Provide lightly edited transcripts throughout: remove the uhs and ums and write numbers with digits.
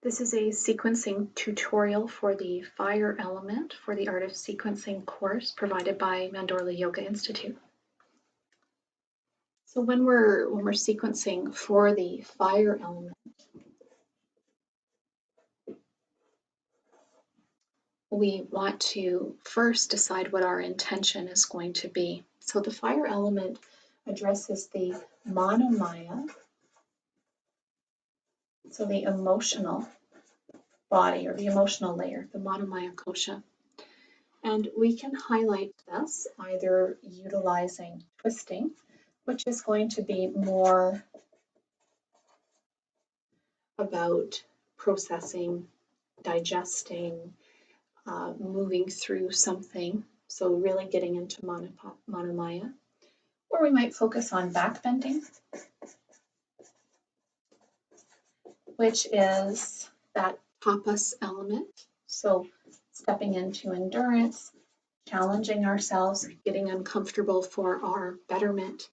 This is a sequencing tutorial for the Fire Element for the Art of Sequencing course provided by Mandorla Yoga Institute. So when we're sequencing for the Fire Element, we want to first decide what our intention is going to be. So the Fire Element addresses the Manomaya, so the emotional body or the emotional layer, the Manomaya kosha. And we can highlight this either utilizing twisting, which is going to be more about processing, digesting, moving through something, so really getting into Manomaya. Or we might focus on backbending, which is that tapas element, so stepping into endurance, challenging ourselves, getting uncomfortable for our betterment.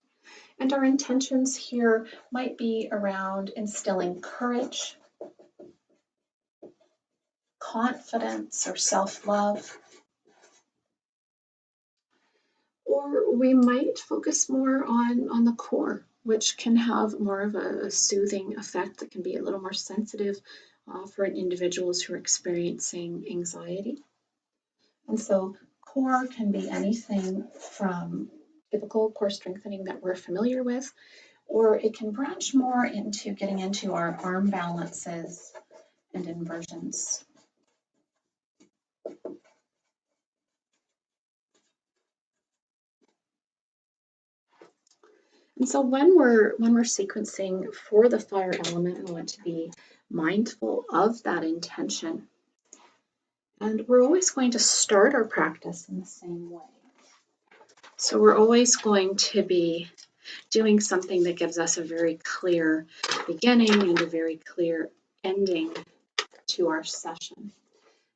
And our intentions here might be around instilling courage, confidence, or self-love. Or we might focus more on the core, which can have more of a soothing effect that can be a little more sensitive for individuals who are experiencing anxiety. And so core can be anything from typical core strengthening that we're familiar with, or it can branch more into getting into our arm balances and inversions. And so when we're sequencing for the fire element, we want to be mindful of that intention. And we're always going to start our practice in the same way. So we're always going to be doing something that gives us a very clear beginning and a very clear ending to our session.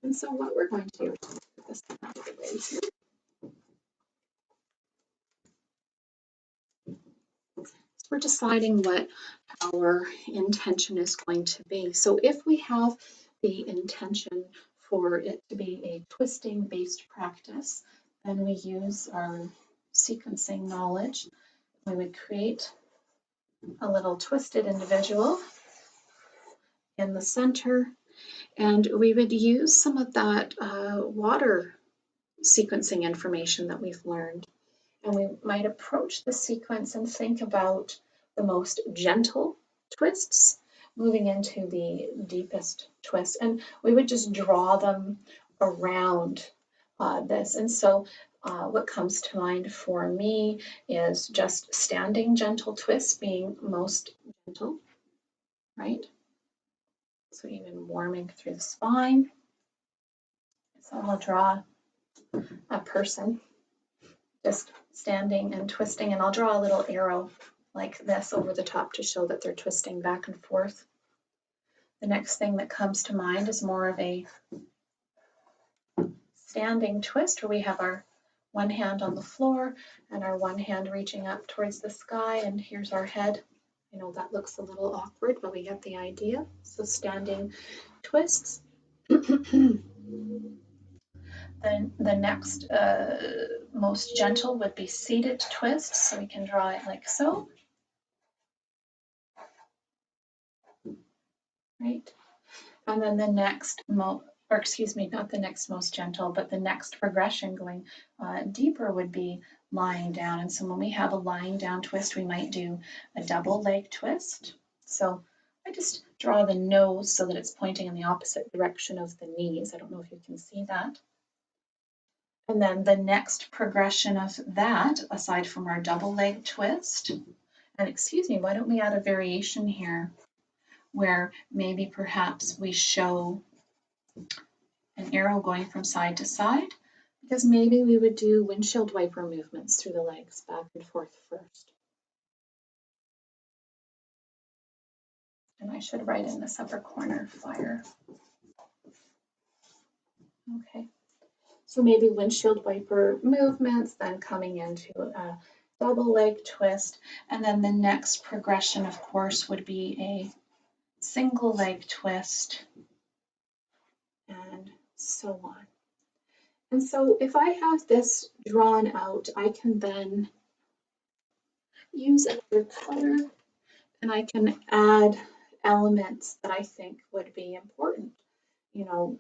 And so what we're going to do is put this out of the way here. So we're deciding what our intention is going to be. So if we have the intention for it to be a twisting based practice, then we use our sequencing knowledge. We would create a little twisted individual in the center, and we would use some of that water sequencing information that we've learned. And we might approach the sequence and think about the most gentle twists, moving into the deepest twists. And we would just draw them around this. And so what comes to mind for me is just standing gentle twists being most gentle, right? So even warming through the spine. So I'll draw a person just standing and twisting, and I'll draw a little arrow like this over the top to show that they're twisting back and forth. The next thing that comes to mind is more of a standing twist where we have our one hand on the floor and our one hand reaching up towards the sky, and here's our head. You know, that looks a little awkward, but we get the idea. So standing twists. Then the next most gentle would be seated twist, so we can draw it like so. Right? And then the next, not the next most gentle, but the next progression going deeper would be lying down. And so when we have a lying down twist, we might do a double leg twist. So I just draw the nose so that it's pointing in the opposite direction of the knees. I don't know if you can see that. And then the next progression of that, aside from our double leg twist, and excuse me, why don't we add a variation here where maybe perhaps we show an arrow going from side to side, because maybe we would do windshield wiper movements through the legs back and forth first. And I should write in this upper corner, fire. Okay. So maybe windshield wiper movements, then coming into a double leg twist. And then the next progression, of course, would be a single leg twist, and so on. And so if I have this drawn out, I can then use another color and I can add elements that I think would be important. You know,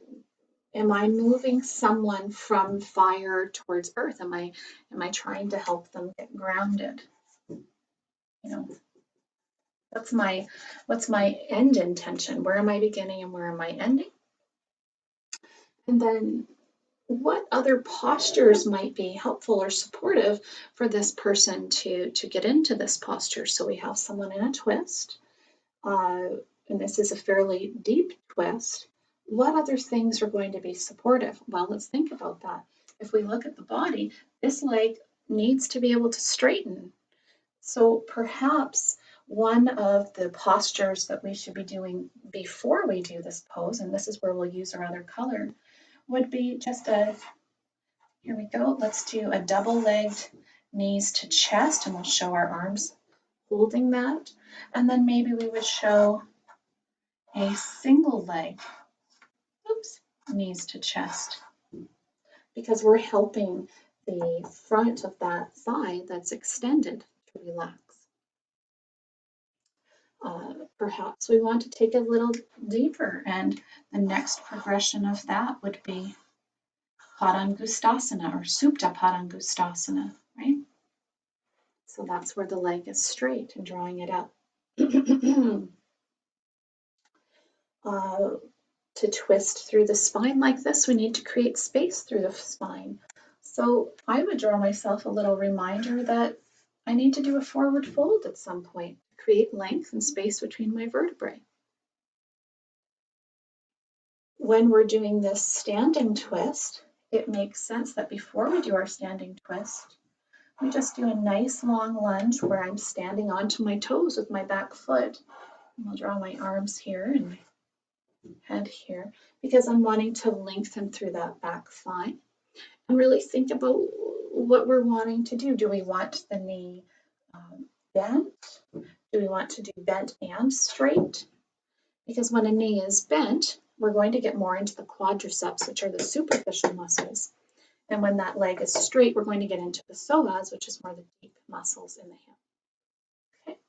am I moving someone from fire towards earth? Am I trying to help them get grounded? You know, what's my end intention? Where am I beginning and where am I ending? And then what other postures might be helpful or supportive for this person to get into this posture? So we have someone in a twist, and this is a fairly deep twist. What other things are going to be supportive? Well, let's think about that. If we look at the body, this leg needs to be able to straighten. So perhaps one of the postures that we should be doing before we do this pose, and this is where we'll use our other color, would be just here we go, let's do a double-legged knees to chest, and we'll show our arms holding that. And then maybe we would show a single leg, knees to chest, because we're helping the front of that thigh that's extended to relax. Perhaps we want to take a little deeper, and the next progression of that would be Padangustasana or Supta Padangustasana, right? So that's where the leg is straight and drawing it out. To twist through the spine like this, we need to create space through the spine. So I would draw myself a little reminder that I need to do a forward fold at some point, create length and space between my vertebrae. When we're doing this standing twist, it makes sense that before we do our standing twist, we just do a nice long lunge where I'm standing onto my toes with my back foot. And I'll draw my arms here and my head here because I'm wanting to lengthen through that back thigh. And really think about what we're wanting to do. Do we want the knee bent? Do we want to do bent and straight? Because when a knee is bent, we're going to get more into the quadriceps, which are the superficial muscles. And when that leg is straight, we're going to get into the psoas, which is more the deep muscles in the hip. Okay.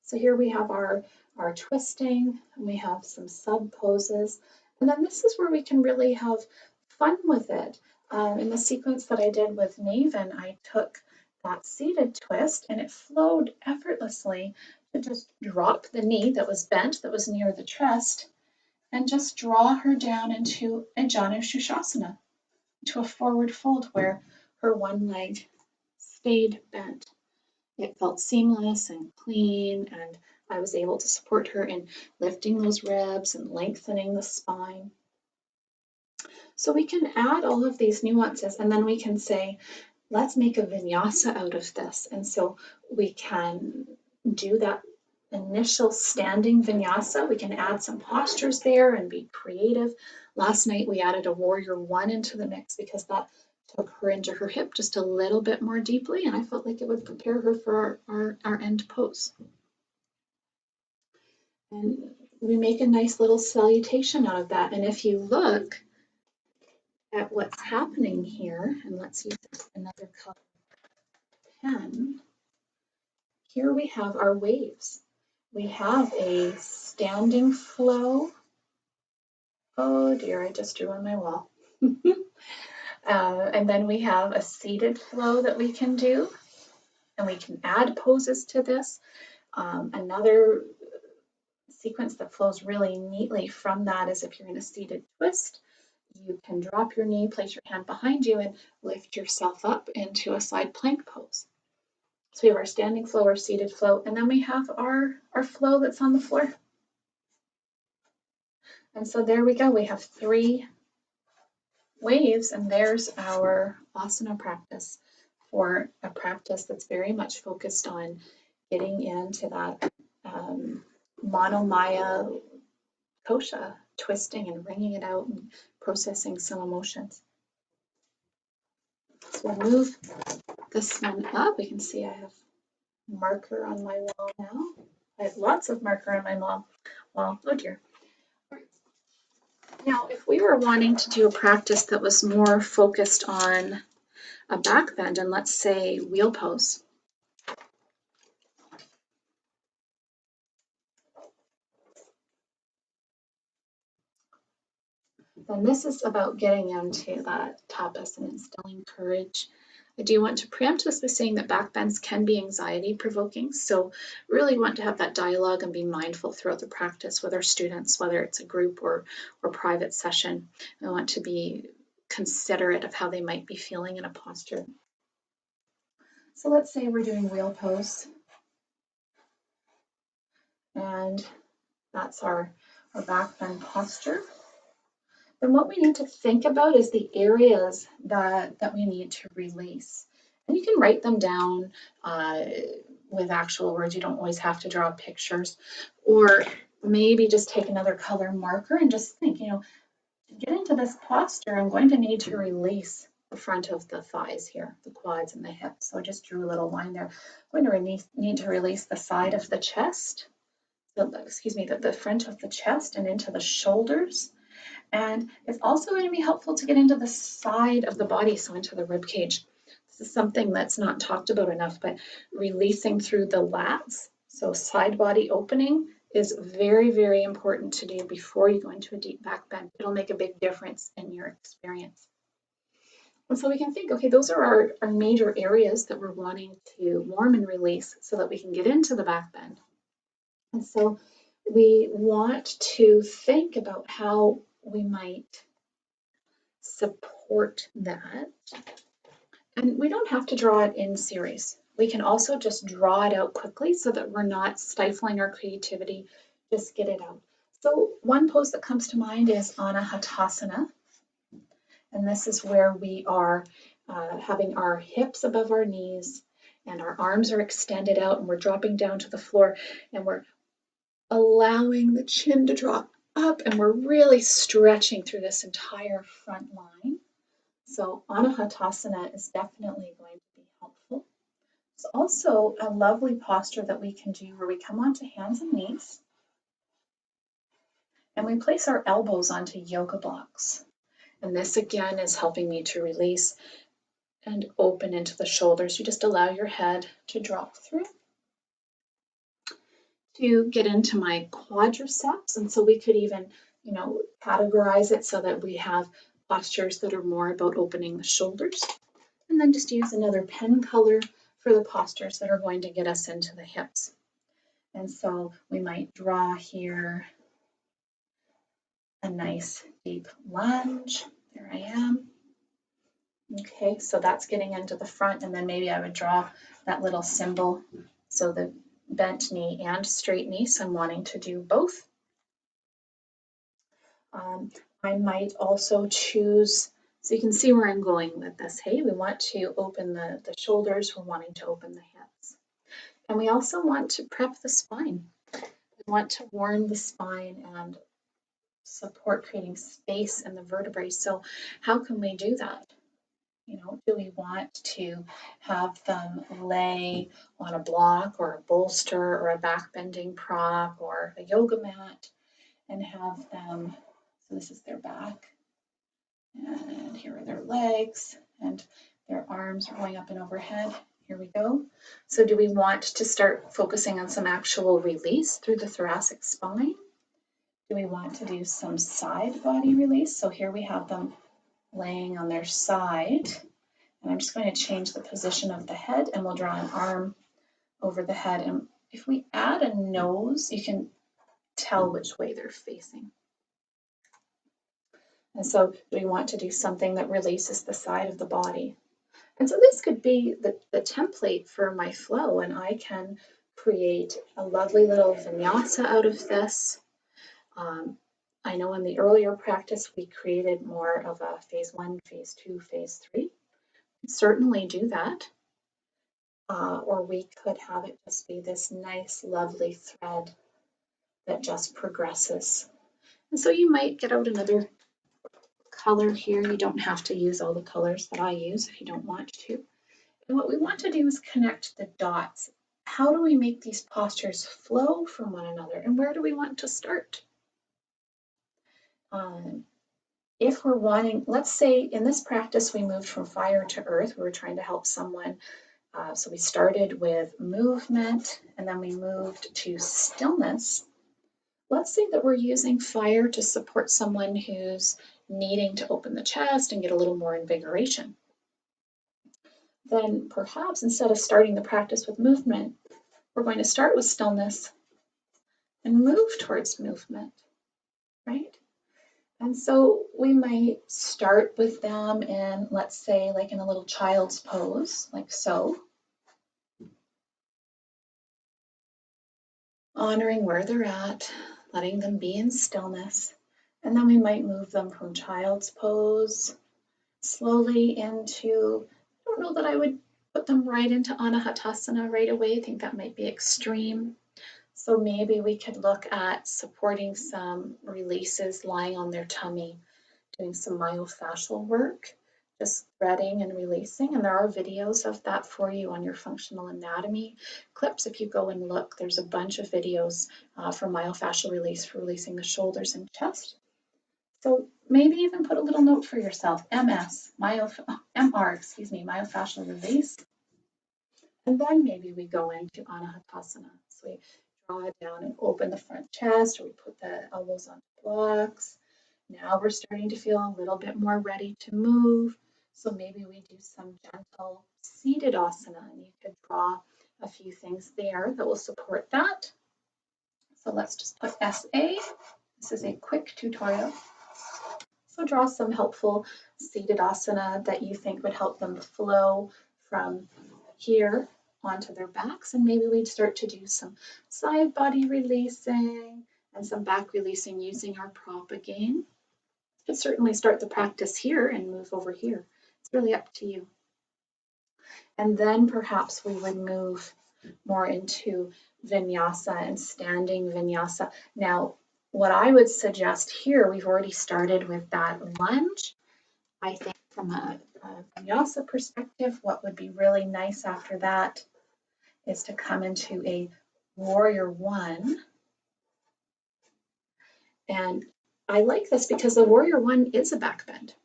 So here we have our twisting, and we have some sub poses. And then this is where we can really have fun with it. In the sequence that I did with Naven, I took that seated twist and it flowed effortlessly to just drop the knee that was bent, that was near the chest, and just draw her down into a Janu Shushasana, to a forward fold where her one leg stayed bent. It felt seamless and clean, and I was able to support her in lifting those ribs and lengthening the spine. So we can add all of these nuances, and then we can say, let's make a vinyasa out of this. And so we can do that initial standing vinyasa. We can add some postures there and be creative. Last night we added a warrior one into the mix because that took her into her hip just a little bit more deeply, and I felt like it would prepare her for our end pose. And we make a nice little salutation out of that. And if you look at what's happening here, and let's use another color pen, here we have our waves. We have a standing flow. Oh dear, I just drew on my wall. And then we have a seated flow that we can do, and we can add poses to this. Another sequence that flows really neatly from that is if you're in a seated twist, you can drop your knee, place your hand behind you, and lift yourself up into a side plank pose. So we have our standing flow, our seated flow, and then we have our flow that's on the floor. And so there we go. We have 3 waves, and there's our asana practice for a practice that's very much focused on getting into that Manomaya kosha, twisting and wringing it out and processing some emotions. So we'll move this one up. We can see I have marker on my wall now I have lots of marker on my wall. Oh dear. Now, if we were wanting to do a practice that was more focused on a back bend, and let's say wheel pose. Then this is about getting into that tapas and instilling courage. I do want to preempt this by saying that back bends can be anxiety provoking. So really want to have that dialogue and be mindful throughout the practice with our students, whether it's a group or private session. I want to be considerate of how they might be feeling in a posture. So let's say we're doing wheel pose. And that's our back bend posture. Then what we need to think about is the areas that we need to release. And you can write them down with actual words. You don't always have to draw pictures. Or maybe just take another color marker and just think, to get into this posture, I'm going to need to release the front of the thighs here, the quads and the hips. So I just drew a little line there. I'm going to need to release the side of the chest, the front of the chest and into the shoulders. And it's also going to be helpful to get into the side of the body, so into the rib cage. This is something that's not talked about enough, but releasing through the lats, so side body opening, is very, very important to do before you go into a deep back bend. It'll make a big difference in your experience. And so we can think, okay, those are our major areas that we're wanting to warm and release so that we can get into the back bend. And so we want to think about how we might support that. And we don't have to draw it in series. We can also just draw it out quickly so that we're not stifling our creativity, just get it out. So one pose that comes to mind is Anahatasana. And this is where we are having our hips above our knees and our arms are extended out and we're dropping down to the floor and we're allowing the chin to drop up and we're really stretching through this entire front line. So Anahatasana is definitely going to be helpful. It's also a lovely posture that we can do where we come onto hands and knees and we place our elbows onto yoga blocks. And this again is helping me to release and open into the shoulders. You just allow your head to drop through. To get into my quadriceps, and so we could even, categorize it so that we have postures that are more about opening the shoulders, and then just use another pen color for the postures that are going to get us into the hips. And so we might draw here a nice deep lunge. There I am. Okay, so that's getting into the front, and then maybe I would draw that little symbol, so the bent knee and straight knee, so I'm wanting to do both. I might also choose, so you can see where I'm going with this. Hey, we want to open the shoulders, we're wanting to open the hips. And we also want to prep the spine. We want to warm the spine and support creating space in the vertebrae. So how can we do that? Do we want to have them lay on a block or a bolster or a back bending prop or a yoga mat and have them, so this is their back, and here are their legs, and their arms are going up and overhead. Here we go. So do we want to start focusing on some actual release through the thoracic spine? Do we want to do some side body release? So here we have them laying on their side. And I'm just going to change the position of the head and we'll draw an arm over the head. And if we add a nose, you can tell which way they're facing. And so we want to do something that releases the side of the body. And so this could be the template for my flow, and I can create a lovely little vinyasa out of this. I know in the earlier practice, we created more of a phase 1, phase 2, phase 3. Certainly do that. Or we could have it just be this nice, lovely thread that just progresses. And so you might get out another color here. You don't have to use all the colors that I use if you don't want to. And what we want to do is connect the dots how do we make these postures flow from one another, and where do we want to start? If we're wanting, let's say in this practice, we moved from fire to earth. We were trying to help someone. So we started with movement, and then we moved to stillness. Let's say that we're using fire to support someone who's needing to open the chest and get a little more invigoration. Then perhaps instead of starting the practice with movement, we're going to start with stillness and move towards movement, right? And so we might start with them in, let's say, like in a little child's pose, like so. Honoring where they're at, letting them be in stillness. And then we might move them from child's pose slowly into, I don't know that I would put them right into Anahatasana right away. I think that might be extreme. So maybe we could look at supporting some releases lying on their tummy, doing some myofascial work, just threading and releasing. And there are videos of that for you on your functional anatomy clips. If you go and look, there's a bunch of videos for myofascial release, for releasing the shoulders and chest. So maybe even put a little note for yourself, myofascial release. And then maybe we go into Anahatasana. So we draw it down and open the front chest, or we put the elbows on blocks. Now we're starting to feel a little bit more ready to move. So maybe we do some gentle seated asana, and you could draw a few things there that will support that. So let's just put SA. This is a quick tutorial. So draw some helpful seated asana that you think would help them flow from here onto their backs. And maybe we'd start to do some side body releasing and some back releasing using our prop again. You could certainly start the practice here and move over here. It's really up to you. And then perhaps we would move more into Vinyasa and standing Vinyasa. Now, what I would suggest here, we've already started with that lunge. I think from a Vinyasa perspective, what would be really nice after that is to come into a warrior one. And I like this because the warrior one is a back bend.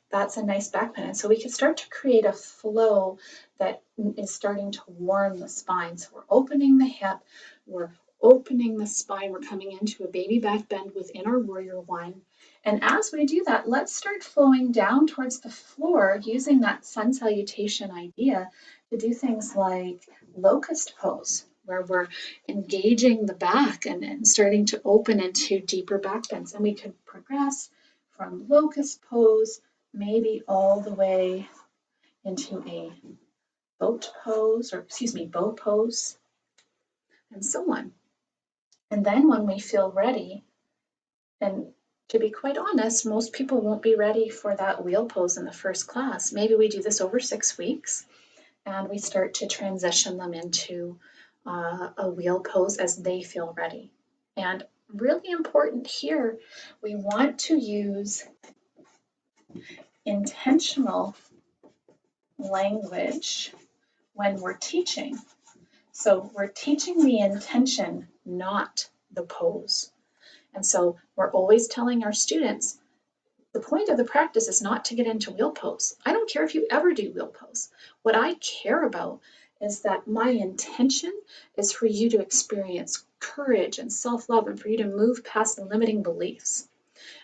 That's a nice back bend. And so we can start to create a flow that is starting to warm the spine. So we're opening the hip, we're opening the spine, we're coming into a baby back bend within our warrior one. And as we do that, let's start flowing down towards the floor using that sun salutation idea to do things like locust pose, where we're engaging the back and starting to open into deeper back bends. And we could progress from locust pose maybe all the way into a bow pose, and so on. And then when we feel ready, and to be quite honest, most people won't be ready for that wheel pose in the first class. Maybe we do this over 6 weeks, and we start to transition them into a wheel pose as they feel ready. And really important here, we want to use intentional language when we're teaching. So we're teaching the intention, not the pose. And so we're always telling our students, the point of the practice is not to get into wheel pose. I don't care if you ever do wheel pose. What I care about is that my intention is for you to experience courage and self-love and for you to move past the limiting beliefs.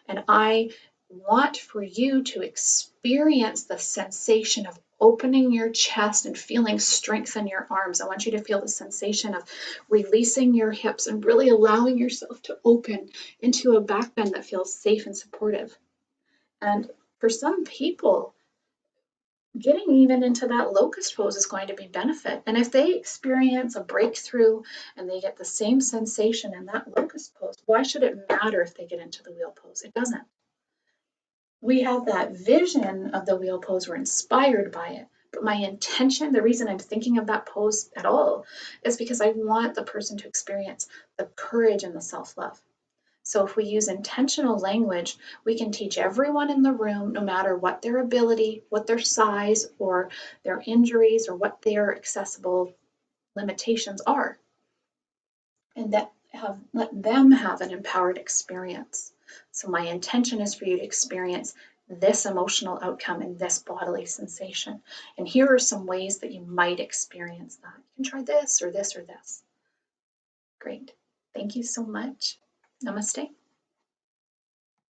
And I want for you to experience the sensation of opening your chest and feeling strength in your arms. I want you to feel the sensation of releasing your hips and really allowing yourself to open into a back bend that feels safe and supportive. And for some people, getting even into that locust pose is going to be benefit. And if they experience a breakthrough and they get the same sensation in that locust pose, why should it matter if they get into the wheel pose? It doesn't. We have that vision of the wheel pose, we're inspired by it. But my intention, the reason I'm thinking of that pose at all, is because I want the person to experience the courage and the self-love. So if we use intentional language, we can teach everyone in the room, no matter what their ability, what their size, or their injuries, or what their accessible limitations are, and that let them have an empowered experience. So my intention is for you to experience this emotional outcome and this bodily sensation. And here are some ways that you might experience that. You can try this or this or this. Great. Thank you so much. Namaste.